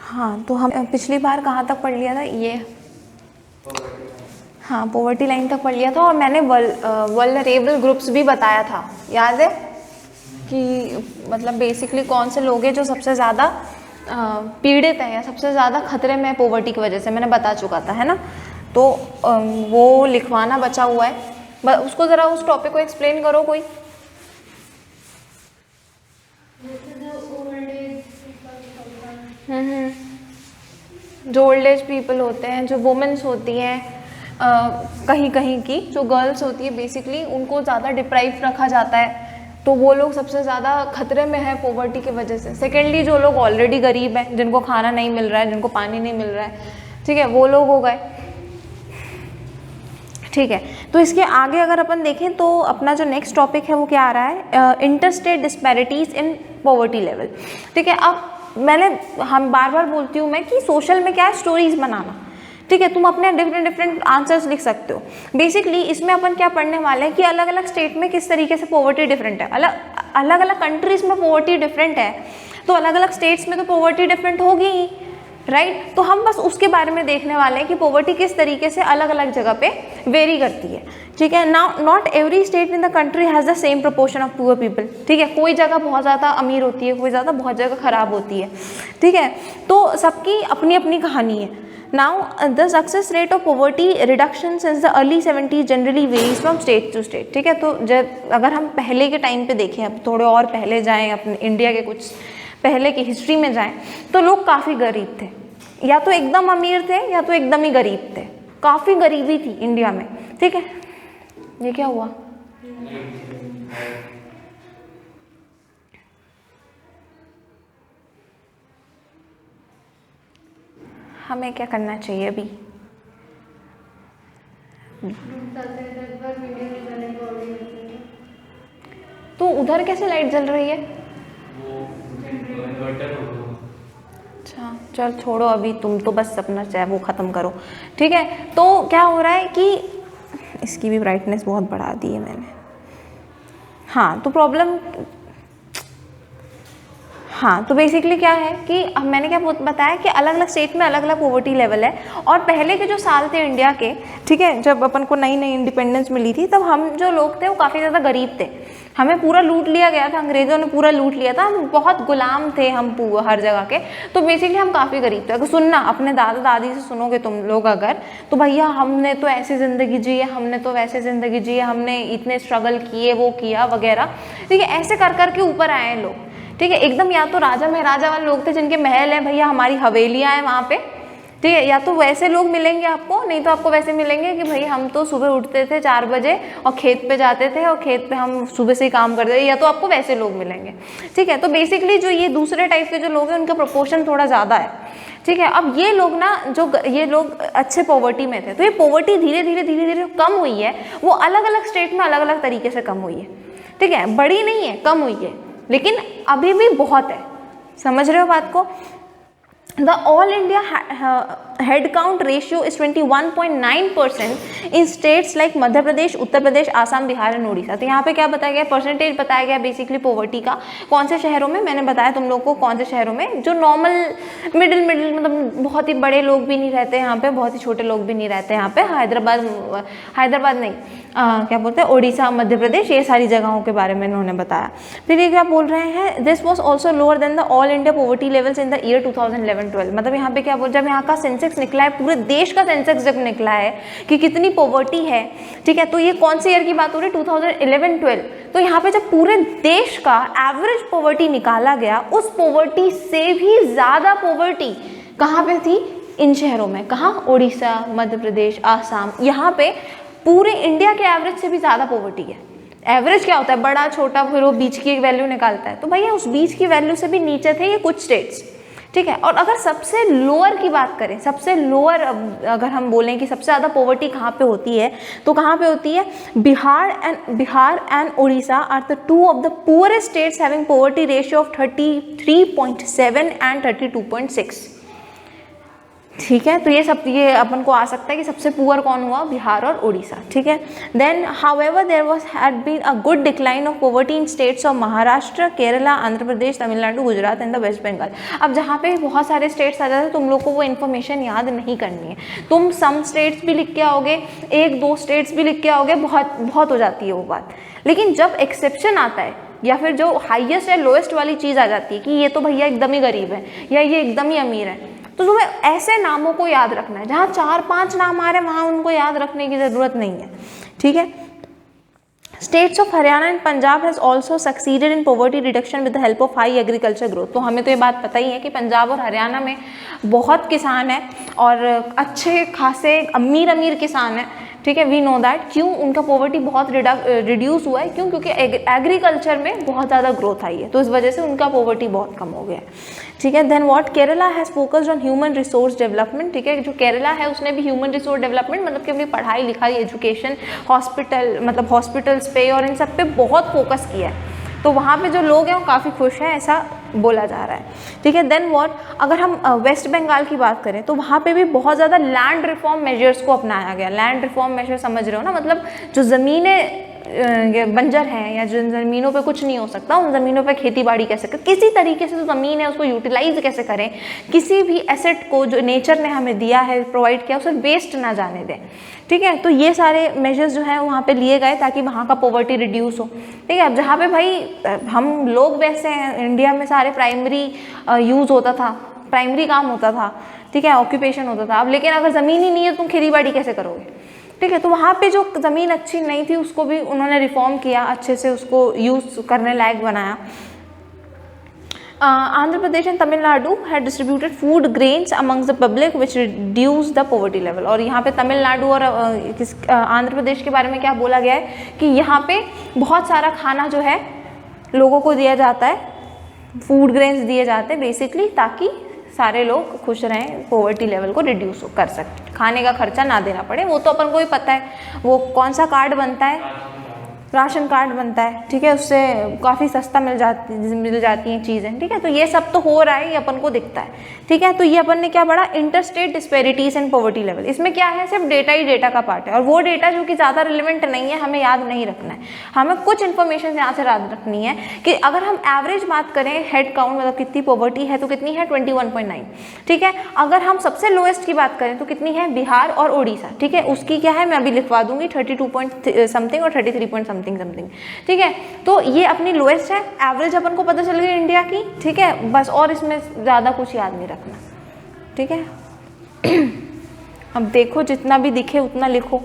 हाँ, तो हम पिछली बार कहाँ तक पढ़ लिया था ये, हाँ पॉवर्टी लाइन तक पढ़ लिया था, और मैंने वल्नरेबल ग्रुप्स भी बताया था, याद है कि मतलब बेसिकली कौन से लोग हैं जो सबसे ज़्यादा पीड़ित हैं या सबसे ज़्यादा खतरे में पॉवर्टी की वजह से, मैंने बता चुका था, है ना। तो वो लिखवाना बचा हुआ है, उसको ज़रा उस टॉपिक को एक्सप्लेन करो कोई। जो ओल्ड एज पीपल होते हैं, जो वुमेन्स होती हैं कहीं कहीं की, जो गर्ल्स होती है बेसिकली, उनको ज़्यादा डिप्राइव रखा जाता है, तो वो लोग सबसे ज़्यादा खतरे में है पॉवर्टी की वजह से। सेकेंडली जो लोग ऑलरेडी गरीब हैं, जिनको खाना नहीं मिल रहा है, जिनको पानी नहीं मिल रहा है, ठीक है, वो लोग हो गए, ठीक है। तो इसके आगे अगर अपन देखें तो अपना जो नेक्स्ट टॉपिक है वो क्या आ रहा है, interstate disparities in poverty level, ठीक है। अब हम बार बार बोलती हूँ मैं कि सोशल में क्या है, स्टोरीज बनाना, ठीक है। तुम अपने डिफरेंट आंसर्स लिख सकते हो। बेसिकली इसमें अपन क्या पढ़ने वाले हैं कि अलग अलग स्टेट में किस तरीके से पॉवर्टी डिफरेंट है, अलग अलग कंट्रीज में पॉवर्टी डिफरेंट है, तो अलग अलग स्टेट्स में तो पॉवर्टी डिफरेंट होगी ही, राइट। तो हम बस उसके बारे में देखने वाले हैं कि पॉवर्टी किस तरीके से अलग अलग जगह पे वेरी करती है, ठीक है। Now not every state in the country has the same proportion of poor people, ठीक है। कोई जगह बहुत ज़्यादा अमीर होती है, कोई ज़्यादा बहुत जगह ख़राब होती है, ठीक है। तो सबकी अपनी अपनी कहानी है। Now the success rate of poverty reduction since the early 70s generally varies from state to state, ठीक है। तो जब अगर हम पहले के टाइम पे देखें, अब थोड़े और पहले जाएँ, अपने इंडिया के कुछ पहले की हिस्ट्री में जाएं, तो लोग काफ़ी गरीब थे, या तो एकदम अमीर थे या तो एकदम ही गरीब थे, काफ़ी गरीबी थी इंडिया में, ठीक है। ये क्या हुआ, हमें क्या करना चाहिए अभी, तो उधर कैसे लाइट जल रही है, अच्छा चल छोड़ो अभी, तुम तो बस अपना चाहे वो ख़त्म करो, ठीक है। तो क्या हो रहा है कि इसकी भी ब्राइटनेस बहुत बढ़ा दी है मैंने, हाँ। तो प्रॉब्लम, हाँ, तो बेसिकली क्या है कि अब मैंने क्या बताया कि अलग अलग स्टेट में अलग अलग पॉवर्टी लेवल है, और पहले के जो साल थे इंडिया के, ठीक है, जब अपन को नई नई इंडिपेंडेंस मिली थी, तब हम जो लोग थे वो काफ़ी ज़्यादा गरीब थे, हमें पूरा लूट लिया गया था, अंग्रेज़ों ने पूरा लूट लिया था, हम बहुत गुलाम थे, हम हर जगह के। तो बेसिकली हम काफ़ी गरीब थे। अगर सुनना, अपने दादा दादी से सुनोगे तुम लोग अगर, तो भैया हमने तो ऐसी ज़िंदगी जी है, हमने तो वैसे ज़िंदगी जी है, हमने इतने स्ट्रगल किए, वो किया वगैरह, ठीक है। ऐसे कर करके ऊपर आए हैं लोग, ठीक है। एकदम या तो राजा महाराजा वाले लोग थे जिनके महल हैं, भैया हमारी हवेलियाँ हैं वहाँ पे, ठीक है, या तो वैसे लोग मिलेंगे आपको, नहीं तो आपको वैसे मिलेंगे कि भाई हम तो सुबह उठते थे 4 बजे और खेत पे जाते थे, और खेत पे हम सुबह से ही काम करते थे, या तो आपको वैसे लोग मिलेंगे, ठीक है। तो बेसिकली जो ये दूसरे टाइप के जो लोग हैं उनका प्रोपोर्शन थोड़ा ज़्यादा है, ठीक है। अब ये लोग ना, जो ये लोग अच्छे पॉवर्टी में थे, तो ये पॉवर्टी धीरे धीरे कम हुई है, वो अलग अलग स्टेट में अलग अलग तरीके से कम हुई है, ठीक है। बड़ी नहीं है, कम हुई है, लेकिन अभी भी बहुत है, समझ रहे हो बात को। The all India head count ratio is 21.9% in states like Madhya Pradesh, Uttar Pradesh, Assam, Bihar and Orissa. तो यहाँ पे क्या बताया गया, परसेंटेज बताया गया बेसिकली पॉवर्टी का, कौन से शहरों में, मैंने बताया तुम लोग को कौन से शहरों में, जो नॉर्मल मिडिल मतलब बहुत ही बड़े लोग भी नहीं रहते यहाँ पे, बहुत ही छोटे लोग भी नहीं रहते यहाँ पे। हैदराबाद नहीं, क्या बोलते हैं, उड़ीसा, मध्य प्रदेश, ये सारी जगहों के बारे में इन्होंने बताया। फिर ये क्या बोल रहे हैं, this was also lower than the all India poverty levels in the year 2011-12। मतलब यहाँ पे क्या बोल, जब यहाँ का सेंसेक्स निकला है, पूरे देश का सेंसेक्स जब निकला है कि कितनी पॉवर्टी है, ठीक है, तो ये कौन से ईयर की बात हो रही है, 2011-12। तो यहाँ पे जब पूरे देश का एवरेज पॉवर्टी निकाला गया, उस पॉवर्टी से भी ज़्यादा पॉवर्टी कहाँ पे थी, इन शहरों में। कहाँ, उड़ीसा, मध्य प्रदेश, आसाम, यहाँ पे पूरे इंडिया के एवरेज से भी ज़्यादा पॉवर्टी है। एवरेज क्या होता है, बड़ा छोटा, फिर वो बीच की एक वैल्यू निकालता है, तो भैया उस बीच की वैल्यू से भी नीचे थे ये कुछ स्टेट्स, ठीक है। और अगर सबसे लोअर की बात करें, सबसे लोअर अगर हम बोलें कि सबसे ज़्यादा पॉवर्टी कहाँ पे होती है, तो कहाँ पे होती है, Bihar and Orissa are the two of the poorest states having poverty ratio of 33.7 and 32.6। ठीक है, तो ये अपन को आ सकता है कि सबसे पुअर कौन हुआ, बिहार और उड़ीसा। ठीक है, then however there was had been a good decline of poverty in states of Maharashtra, Kerala, Andhra Pradesh, Tamil Nadu, Gujarat and the West Bengal. अब जहाँ पे बहुत सारे स्टेट्स आ जाते हैं, तुम लोग को वो इन्फॉर्मेशन याद नहीं करनी है, तुम सम स्टेट्स भी लिख के आओगे, 1-2 स्टेट्स भी लिख के आओगे, बहुत हो जाती है वो बात। लेकिन जब एक्सेप्शन आता है या फिर जो हाईएस्ट या लोएस्ट वाली चीज़ आ जाती है कि ये तो भैया एकदम ही गरीब है या ये एकदम ही अमीर है, तो तुम्हें ऐसे नामों को याद रखना है। जहाँ 4-5 नाम आ रहे हैं वहाँ उनको याद रखने की ज़रूरत नहीं है। ठीक है, states of Haryana and Punjab has also succeeded in poverty reduction with the help of high agriculture growth. तो हमें तो ये बात पता ही है कि पंजाब और हरियाणा में बहुत किसान हैं और अच्छे खासे अमीर किसान हैं। ठीक है, वी नो दैट। क्यों? उनका पॉवर्टी बहुत रिड्यूस हुआ है। क्यों? क्योंकि एग्रीकल्चर में बहुत ज़्यादा ग्रोथ आई है, तो इस वजह से उनका पॉवर्टी बहुत कम हो गया है। ठीक है, then what, Kerala has focused on human resource development. ठीक है, जो केरला है उसने भी ह्यूमन रिसोर्स डेवलपमेंट मतलब कि अपनी पढ़ाई लिखाई, एजुकेशन, हॉस्पिटल मतलब हॉस्पिटल्स पे और इन सब पे बहुत फोकस किया है। तो वहाँ पे जो लोग हैं वो काफ़ी खुश हैं, ऐसा बोला जा रहा है। ठीक है, देन व्हाट, अगर हम वेस्ट बंगाल की बात करें तो वहाँ पे भी बहुत ज़्यादा लैंड रिफॉर्म मेजर्स को अपनाया गया। लैंड रिफॉर्म मेजर समझ रहे हो ना, मतलब जो ज़मीनें बंजर हैं या जिन ज़मीनों पे कुछ नहीं हो सकता, उन ज़मीनों पे खेती बाड़ी कैसे करें, किसी तरीके से जो ज़मीन है उसको यूटिलाइज कैसे करें, किसी भी एसेट को जो नेचर ने हमें दिया है, प्रोवाइड किया, उसे वेस्ट ना जाने दें। ठीक है, तो ये सारे मेजर्स जो हैं वहाँ पे लिए गए ताकि वहाँ का पॉवर्टी रिड्यूस हो। ठीक है, अब जहाँ पे भाई हम लोग वैसे हैं, इंडिया में सारे प्राइमरी यूज़ होता था, प्राइमरी काम होता था, ठीक है, ऑक्यूपेशन होता था। अब लेकिन अगर ज़मीन ही नहीं है तुम खेती बाड़ी कैसे करोगे? ठीक है, तो वहाँ पे जो ज़मीन अच्छी नहीं थी उसको भी उन्होंने रिफॉर्म किया, अच्छे से उसको यूज़ करने लायक बनाया। Andhra Pradesh and Tamil Nadu had distributed food grains amongst the public which reduce the poverty level. और यहाँ पे तमिलनाडु और आंध्र प्रदेश के बारे में क्या बोला गया है कि यहाँ पे बहुत सारा खाना जो है लोगों को दिया जाता है, फूड ग्रेन्स दिए जाते हैं बेसिकली, ताकि सारे लोग खुश रहें, पॉवर्टी लेवल को रिड्यूस कर सकते, खाने का खर्चा ना देना पड़े। वो तो अपन को ही पता है, वो कौन सा कार्ड बनता है, राशन कार्ड बनता है। ठीक है, उससे काफ़ी सस्ता मिल जाती हैं चीज़ें। ठीक है, तो ये सब तो हो रहा है, ये अपन को दिखता है। ठीक है, तो ये अपन ने क्या पढ़ा, interstate disparities and poverty level. इसमें क्या है, सिर्फ डेटा ही डेटा का पार्ट है, और वो डेटा जो कि ज़्यादा रिलेवेंट नहीं है, हमें याद नहीं रखना है। हमें कुछ इन्फॉर्मेशन यहाँ से याद रखनी है कि अगर हम एवरेज बात करें, हेड काउंट मतलब कितनी पॉवर्टी है, तो कितनी है 21.9। ठीक है, अगर हम सबसे लोएस्ट की बात करें तो कितनी है, बिहार और उड़ीसा। ठीक है, उसकी क्या है मैं अभी लिखवा दूंगी, 32 समथिंग और 33 समथिंग। ठीक है, तो ये अपनी लोएस्ट है, एवरेज अपन को पता चल गई इंडिया की। ठीक है, बस और इसमें ज़्यादा कुछ याद नहीं रखना। ठीक है, अब देखो जितना भी दिखे उतना लिखो।